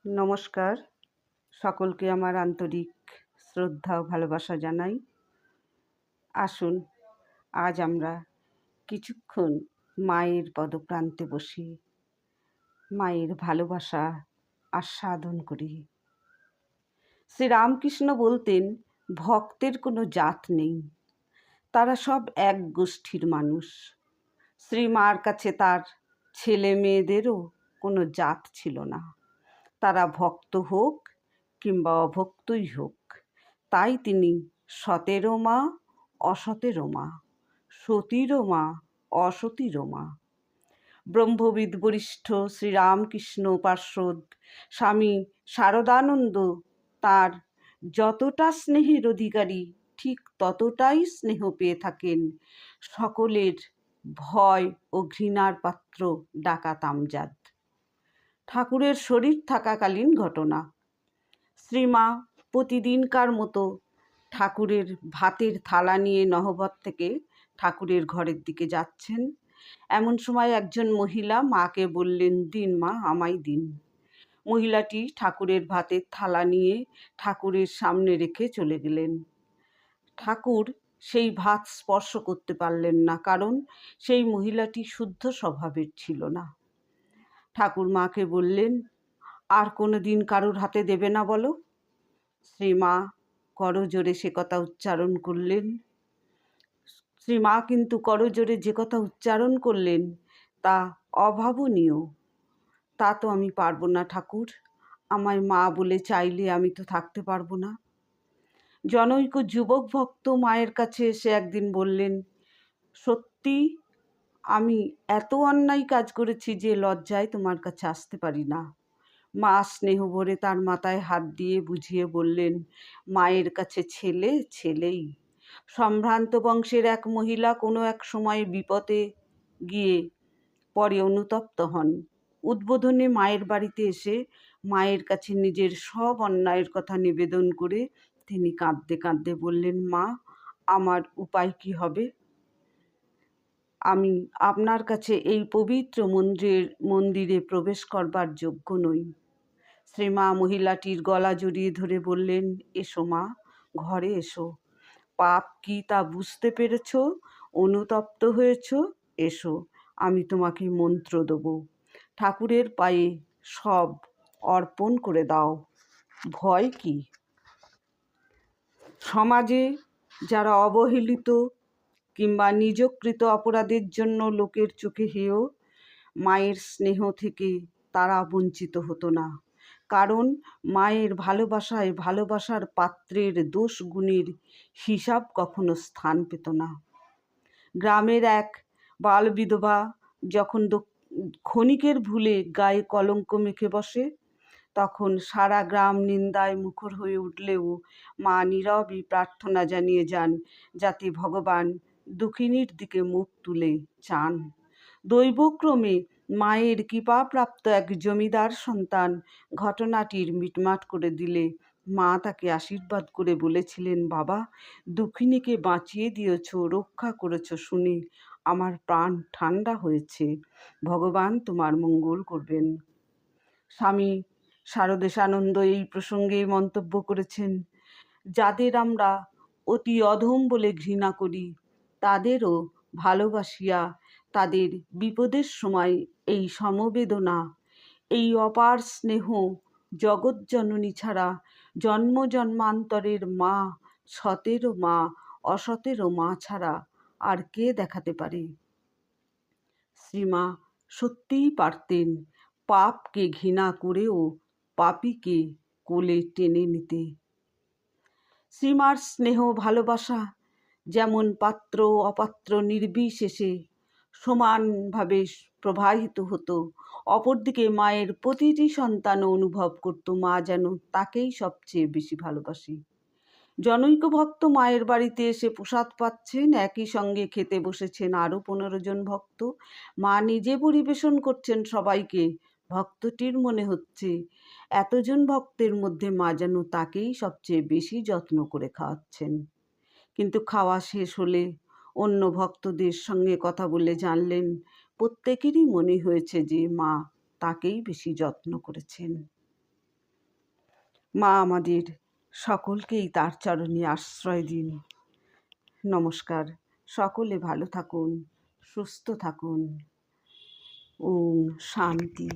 নমস্কার, সকলকে আমার আন্তরিক শ্রদ্ধা ও ভালোবাসা জানাই। আসুন আজ আমরা কিছুক্ষণ মায়ের পদপ্রান্তে বসি, মায়ের ভালোবাসা আস্বাদন করি। শ্রীরামকৃষ্ণ বলতেন, ভক্তের কোনো জাত নেই, তারা সব এক গোষ্ঠীর মানুষ। শ্রীমার কাছে তার ছেলে মেয়েদেরও কোনো জাত ছিল না, তারা ভক্ত হোক কিংবা অভক্তই হোক। তাই তিনি সতেরো মা, অসতেরো মা, সতীরও মা, অসতীরও মা। ব্রহ্মবিদ বরিষ্ঠ শ্রীরামকৃষ্ণ পার্ষদ স্বামী শারদানন্দ তার যতটা স্নেহের অধিকারী, ঠিক ততটাই স্নেহ পেয়ে থাকেন সকলের ভয় ও ঘৃণার পাত্র ডাকাত আমজাদ। ঠাকুরের শরীর থাকাকালীন ঘটনা। শ্রীমা প্রতিদিনকার মতো ঠাকুরের ভাতের থালা নিয়ে নহবত থেকে ঠাকুরের ঘরের দিকে যাচ্ছেন। এমন সময় একজন মহিলা মাকে বললেন, দিন মা, আমায় দিন। মহিলাটি ঠাকুরের ভাতের থালা নিয়ে ঠাকুরের সামনে রেখে চলে গেলেন। ঠাকুর সেই ভাত স্পর্শ করতে পারলেন না, কারণ সেই মহিলাটি শুদ্ধ স্বভাবের ছিল না। ঠাকুর মাকে বললেন, আর কোনো দিন কারোর হাতে দেবে না বলো। শ্রীমা করজোরে সে কথা উচ্চারণ করলেন। শ্রীমা কিন্তু করজোরে যে কথা উচ্চারণ করলেন তা অভাবনীয়। তা তো আমি পারবো না ঠাকুর, আমায় মা বলে চাইলে আমি তো থাকতে পারবো না। জনৈক যুবক ভক্ত মায়ের কাছে এসে একদিন বললেন, সত্যি আমি এত অন্যায় কাজ করেছি যে লজ্জায় তোমার কাছে আসতে পারি না। মা স্নেহ ভরে তার মাথায় হাত দিয়ে বুঝিয়ে বললেন, মায়ের কাছে ছেলে ছেলেই। সম্ভ্রান্ত বংশের এক মহিলা কোনো এক সময় বিপদে গিয়ে পরে অনুতপ্ত হন। উদ্বোধনে মায়ের বাড়িতে এসে মায়ের কাছে নিজের সব অন্যায়ের কথা নিবেদন করে তিনি কাঁদতে কাঁদতে বললেন, মা, আমার উপায় কি হবে? আমি আপনার কাছে এই পবিত্র মন্দিরে প্রবেশ করবার যোগ্য নই। শ্রীমা মহিলাটির গলা জড়িয়ে ধরে বললেন, এসো মা, ঘরে এসো। পাপ কি তা বুঝতে পেরেছ, অনুতপ্ত হয়েছ, এসো, আমি তোমাকে মন্ত্র দেব। ঠাকুরের পায়ে সব অর্পণ করে দাও, ভয় কি? সমাজে যারা অবহেলিত কিংবা নিজকৃত অপরাধের জন্য লোকের চোখে হেয়, মায়ের স্নেহ থেকে তারা বঞ্চিত হতো না, কারণ মায়ের ভালোবাসায় ভালোবাসার পাত্রের দোষ গুণের হিসাব কখনো স্থান পেত না। গ্রামের এক বাল বিধবা যখন ক্ষণিকের ভুলে গায়ে কলঙ্ক মেখে বসে, তখন সারা গ্রাম নিন্দায় মুখর হয়ে উঠলেও মা নীরবে প্রার্থনা জানিয়ে যান যাতে ভগবান দুঃখিনীর দিকে মুখ তুলে চান। দৈবক্রমে মায়ের কৃপাপ্রাপ্ত এক জমিদার সন্তান ঘটনাটির মিটমাট করে দিলে মা তাকে আশীর্বাদ করে বলেছিলেন, বাবা, দুঃখিনীকে বাঁচিয়ে দিয়েছ, রক্ষা করেছ শুনে আমার প্রাণ ঠান্ডা হয়েছে। ভগবান তোমার মঙ্গল করবেন। স্বামী শারদেশানন্দ এই প্রসঙ্গে মন্তব্য করেছেন, যাদের আমরা অতি অধম বলে ঘৃণা করি, তাদেরও ভালোবাসিয়া তাদের বিপদের সময় এই সমবেদনা, এই অপার স্নেহ জগৎজননী ছাড়া জন্ম জন্মান্তরের মা, সতেরো মা, অসতেরো মা ছাড়া আর কে দেখাতে পারে? শ্রীমা সত্যিই পারতেন পাপকে ঘৃণা করেও পাপীকে কোলে টেনে নিতে। শ্রীমার স্নেহ ভালোবাসা যেমন পাত্র অপাত্র নির্বিশেষে সমানভাবে প্রবাহিত হতো, অপরদিকে মায়ের প্রতিটি সন্তানও অনুভব করত মা যেন তাকেই সবচেয়ে বেশি ভালোবাসে। জনৈক ভক্ত মায়ের বাড়িতে এসে প্রসাদ পাচ্ছেন, একই সঙ্গে খেতে বসেছেন আরও 15 জন ভক্ত। মা নিজে পরিবেশন করছেন সবাইকে। ভক্তটির মনে হচ্ছে এতজন ভক্তের মধ্যে মা যেন তাকেই সবচেয়ে বেশি যত্ন করে খাওয়াচ্ছেন। কিন্তু খাওয়া শেষ হলে অন্য ভক্তদের সঙ্গে কথা বলে জানলেন প্রত্যেকেরই মনে হয়েছে যে মা তাকেই বেশি যত্ন করেছেন। মা আমাদের সকলকেই তার চরণে আশ্রয় দিন। নমস্কার। সকলে ভালো থাকুন, সুস্থ থাকুন। ওম শান্তি।